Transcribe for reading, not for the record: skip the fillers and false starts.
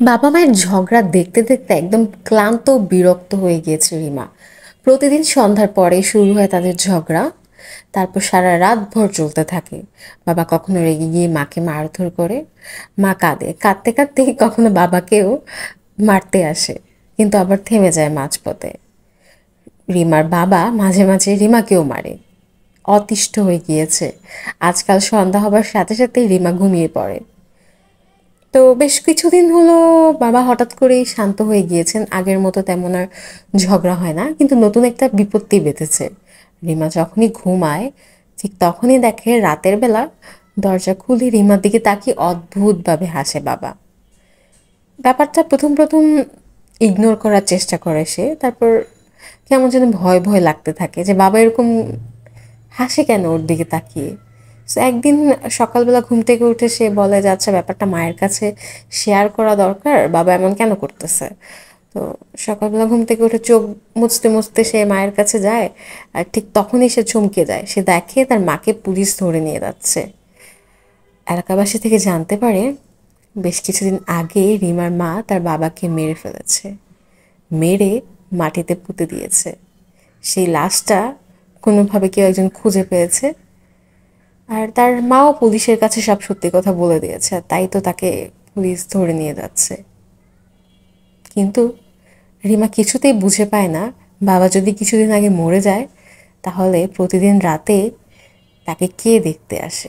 বাবা মায়ের ঝগড়া দেখতে দেখতে একদম ক্লান্ত ও বিরক্ত হয়ে গিয়েছে রিমা। প্রতিদিন সন্ধ্যার পরে শুরু হয় তাদের ঝগড়া। তারপর সারা রাত ভর চলতে থাকে। বাবা কখনো রেগে গিয়ে মাকে মারধর করে। মা কাঁদে, কাঁদতে কাঁদতে কখনো বাবাকেও মারতে আসে, কিন্তু আবার থেমে যায় মাঝপথে। রিমার বাবা মাঝে মাঝে রিমাকেও মারে। অতিষ্ঠ হয়ে গিয়েছে। আজকাল সন্ধ্যা হবার সাথে সাথেই রিমা ঘুমিয়ে পড়ে। তো বেশ কিছুদিন হলো বাবা হঠাৎ করেই শান্ত হয়ে গিয়েছেন, আগের মতো তেমন আর ঝগড়া হয় না, কিন্তু নতুন একটা বিপত্তি বেঁধেছে। রিমা যখনই ঘুমায় ঠিক তখনই দেখে রাতের বেলা দরজা খুলে রিমার দিকে তাকিয়ে অদ্ভুতভাবে হাসে বাবা। ব্যাপারটা প্রথম প্রথম ইগনোর করার চেষ্টা করে সে, তারপর কেমন যেন ভয় ভয় লাগতে থাকে যে বাবা এরকম হাসে কেন ওর দিকে তাকিয়ে। তো একদিন সকালবেলা ঘুম থেকে উঠে সে বলে যে আচ্ছা ব্যাপারটা মায়ের কাছে শেয়ার করা দরকার, বাবা এমন কেন করতেছে। তো সকালবেলা ঘুম থেকে উঠে চোখ মুছতে মুছতে সে মায়ের কাছে যায়। আর ঠিক তখনই সে চমকে যায়, সে দেখে তার মাকে পুলিশ ধরে নিয়ে যাচ্ছে। এলাকাবাসী থেকে জানতে পারে বেশ কিছুদিন আগে রিমার মা তার বাবাকে মেরে ফেলেছে, মেরে মাটিতে পুঁতে দিয়েছে। সেই লাশটা কোনোভাবে কেউ একজন খুঁজে পেয়েছে, আর তার মাও পুলিশের কাছে সব সত্যি কথা বলে দিয়েছে, আর তাই তো তাকে পুলিশ ধরে নিয়ে যাচ্ছে। কিন্তু রিমা কিছুতেই বুঝে পায় না, বাবা যদি কিছুদিন আগে মরে যায় তাহলে প্রতিদিন রাতে তাকে কে দেখতে আসে।